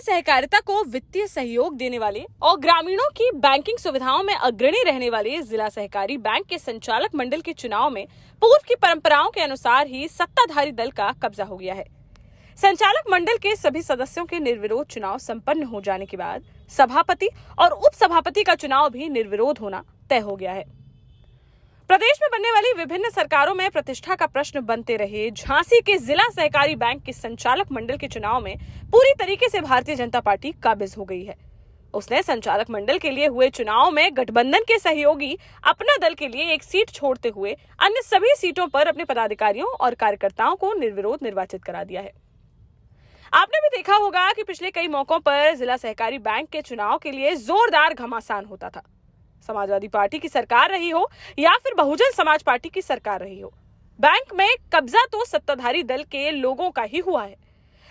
सहकारिता को वित्तीय सहयोग देने वाले और ग्रामीणों की बैंकिंग सुविधाओं में अग्रणी रहने वाले जिला सहकारी बैंक के संचालक मंडल के चुनाव में पूर्व की परंपराओं के अनुसार ही सत्ताधारी दल का कब्जा हो गया है। संचालक मंडल के सभी सदस्यों के निर्विरोध चुनाव संपन्न हो जाने के बाद सभापति और उप सभापति का चुनाव भी निर्विरोध होना तय हो गया है। प्रदेश में बनने वाली विभिन्न सरकारों में प्रतिष्ठा का प्रश्न बनते रहे झांसी के जिला सहकारी बैंक के संचालक मंडल के चुनाव में पूरी तरीके से भारतीय जनता पार्टी काबिज हो गई है। उसने संचालक मंडल के लिए हुए चुनाव में गठबंधन के सहयोगी अपना दल के लिए एक सीट छोड़ते हुए अन्य सभी सीटों पर अपने पदाधिकारियों और कार्यकर्ताओं को निर्विरोध निर्वाचित करा दिया है। आपने भी देखा होगा कि पिछले कई मौकों पर जिला सहकारी बैंक के चुनाव के लिए जोरदार घमासान होता था। समाजवादी पार्टी की सरकार रही हो या फिर बहुजन समाज पार्टी की सरकार रही हो, बैंक में कब्जा तो सत्ताधारी दल के लोगों का ही हुआ है,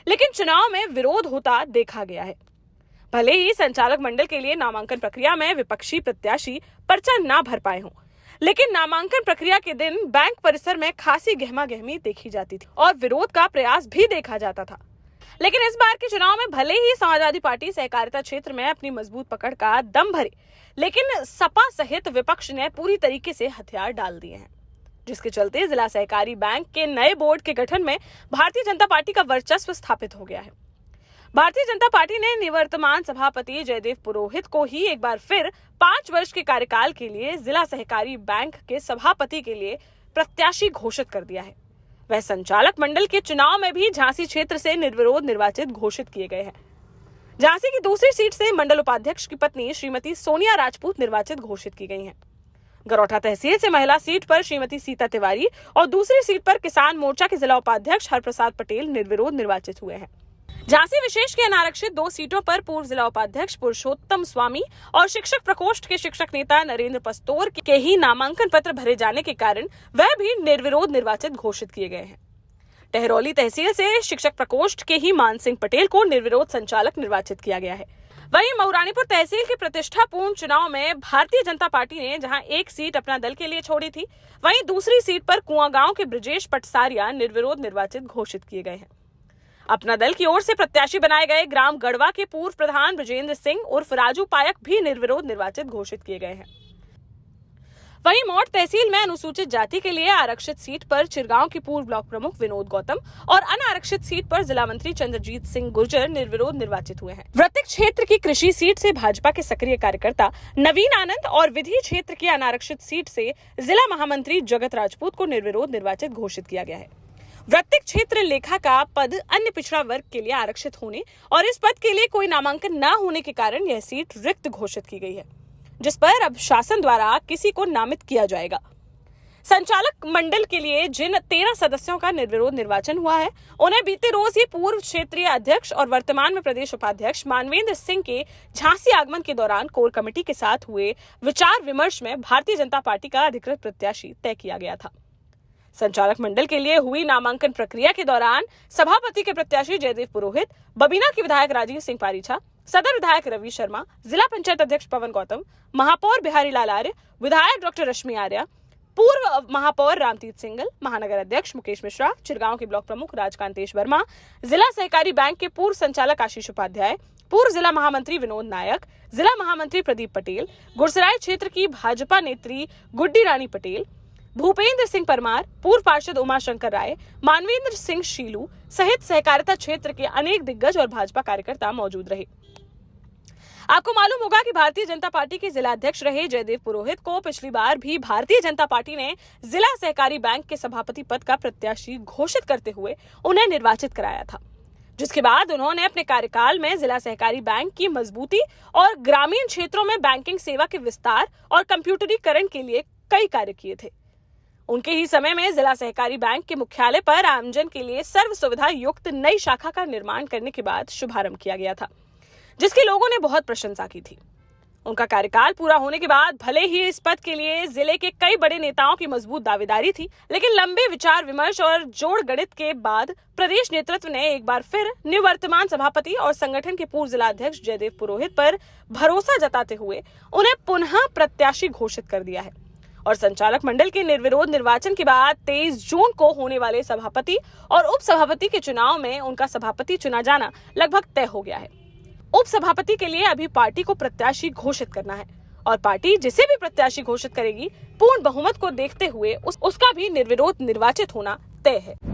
लेकिन चुनाव में विरोध होता देखा गया है। भले ही संचालक मंडल के लिए नामांकन प्रक्रिया में विपक्षी प्रत्याशी पर्चा ना भर पाए हों, लेकिन नामांकन प्रक्रिया के दिन बैंक परिसर में खासी गहमा-गहमी देखी जाती थी और विरोध का प्रयास भी देखा जाता था। लेकिन इस बार के चुनाव में भले ही समाजवादी पार्टी सहकारिता क्षेत्र में अपनी मजबूत पकड़ का दम भरे, लेकिन सपा सहित विपक्ष ने पूरी तरीके से हथियार डाल दिए हैं, जिसके चलते जिला सहकारी बैंक के नए बोर्ड के गठन में भारतीय जनता पार्टी का वर्चस्व स्थापित हो गया है। भारतीय जनता पार्टी ने निवर्तमान सभापति जयदेव पुरोहित को ही एक बार फिर 5 वर्ष के कार्यकाल के लिए जिला सहकारी बैंक के सभापति के लिए प्रत्याशी घोषित कर दिया है। वह संचालक मंडल के चुनाव में भी झांसी क्षेत्र से निर्विरोध निर्वाचित घोषित किए गए हैं। झांसी की दूसरी सीट से मंडल उपाध्यक्ष की पत्नी श्रीमती सोनिया राजपूत निर्वाचित घोषित की गई हैं। गरौठा तहसील से महिला सीट पर श्रीमती सीता तिवारी और दूसरी सीट पर किसान मोर्चा के जिला उपाध्यक्ष हरप्रसाद पटेल निर्विरोध निर्वाचित हुए हैं। झांसी विशेष के अनारक्षित 2 सीटों पर पूर्व जिला उपाध्यक्ष पुरुषोत्तम स्वामी और शिक्षक प्रकोष्ठ के शिक्षक नेता नरेंद्र पस्तोर के ही नामांकन पत्र भरे जाने के कारण वह भी निर्विरोध निर्वाचित घोषित किए गए हैं। टहरौली तहसील से शिक्षक प्रकोष्ठ के ही मान सिंह पटेल को निर्विरोध संचालक निर्वाचित किया गया है। वहीं मऊरानीपुर तहसील के प्रतिष्ठापूर्ण चुनाव में भारतीय जनता पार्टी ने जहां एक सीट अपना दल के लिए छोड़ी थी, वहीं दूसरी सीट पर कुआं गांव के ब्रजेश पटसारिया निर्विरोध निर्वाचित घोषित किए गए हैं। अपना दल की ओर से प्रत्याशी बनाए गए ग्राम गढ़वा के पूर्व प्रधान ब्रजेंद्र सिंह उर्फ राजू पायक भी निर्विरोध निर्वाचित घोषित किए गए हैं। वहीं मौड़ तहसील में अनुसूचित जाति के लिए आरक्षित सीट पर चिरगांव के पूर्व ब्लॉक प्रमुख विनोद गौतम और अनारक्षित सीट पर जिला मंत्री चंद्रजीत सिंह गुर्जर निर्विरोध निर्वाचित हुए हैं। वृत्तिक क्षेत्र की कृषि सीट से भाजपा के सक्रिय कार्यकर्ता नवीन आनंद और विधि क्षेत्र की अनारक्षित सीट से जिला महामंत्री जगत राजपूत को निर्विरोध निर्वाचित घोषित किया गया है। वृत्तिक क्षेत्र लेखा का पद अन्य पिछड़ा वर्ग के लिए आरक्षित होने और इस पद के लिए कोई नामांकन न होने के कारण यह सीट रिक्त घोषित की गई है, जिस पर अब शासन द्वारा किसी को नामित किया जाएगा। संचालक मंडल के लिए जिन 13 सदस्यों का निर्विरोध निर्वाचन हुआ है, उन्हें बीते रोज ही पूर्व क्षेत्रीय अध्यक्ष और वर्तमान में प्रदेश उपाध्यक्ष मानवेंद्र सिंह के झांसी आगमन के दौरान कोर कमेटी के साथ हुए विचार विमर्श में भारतीय जनता पार्टी का अधिकृत प्रत्याशी तय किया गया था। संचालक मंडल के लिए हुई नामांकन प्रक्रिया के दौरान सभापति के प्रत्याशी जयदेव पुरोहित, बबीना के विधायक राजीव सिंह पारीछा, सदर विधायक रवि शर्मा, जिला पंचायत अध्यक्ष पवन गौतम, महापौर बिहारी लाल आर्य, विधायक डॉक्टर रश्मि आर्य, पूर्व महापौर रामतीत सिंगल, महानगर अध्यक्ष मुकेश मिश्रा, चिरगांव के ब्लॉक प्रमुख राजकांतेश वर्मा, जिला सहकारी बैंक के पूर्व संचालक आशीष उपाध्याय, पूर्व जिला महामंत्री विनोद नायक, जिला महामंत्री प्रदीप पटेल, गुरसराय क्षेत्र की भाजपा नेत्री गुड्डी रानी पटेल, भूपेंद्र सिंह परमार, पूर्व पार्षद उमाशंकर राय, मानवेंद्र सिंह शीलू सहित सहकारिता क्षेत्र के अनेक दिग्गज और भाजपा कार्यकर्ता मौजूद रहे। आपको मालूम होगा कि भारतीय जनता पार्टी के जिला अध्यक्ष रहे जयदेव पुरोहित को पिछली बार भी भारतीय जनता पार्टी ने जिला सहकारी बैंक के सभापति पद का प्रत्याशी घोषित करते हुए उन्हें निर्वाचित कराया था, जिसके बाद उन्होंने अपने कार्यकाल में जिला सहकारी बैंक की मजबूती और ग्रामीण क्षेत्रों में बैंकिंग सेवा के विस्तार और कंप्यूटरीकरण के लिए कई कार्य किए थे। उनके ही समय में जिला सहकारी बैंक के मुख्यालय पर आमजन के लिए सर्व सुविधा युक्त नई शाखा का निर्माण करने के बाद शुभारंभ किया गया था, जिसकी लोगों ने बहुत प्रशंसा की थी। उनका कार्यकाल पूरा होने के बाद भले ही इस पद के लिए जिले के कई बड़े नेताओं की मजबूत दावेदारी थी, लेकिन लंबे विचार विमर्श और जोड़ गणित के बाद प्रदेश नेतृत्व ने एक बार फिर निवर्तमान सभापति और संगठन के पूर्व जिला अध्यक्ष जयदेव पुरोहित पर भरोसा जताते हुए उन्हें पुनः प्रत्याशी घोषित कर दिया है और संचालक मंडल के निर्विरोध निर्वाचन के बाद 23 जून को होने वाले सभापति और उप सभापति के चुनाव में उनका सभापति चुना जाना लगभग तय हो गया है। उप सभापति के लिए अभी पार्टी को प्रत्याशी घोषित करना है और पार्टी जिसे भी प्रत्याशी घोषित करेगी पूर्ण बहुमत को देखते हुए उसका भी निर्विरोध निर्वाचित होना तय है।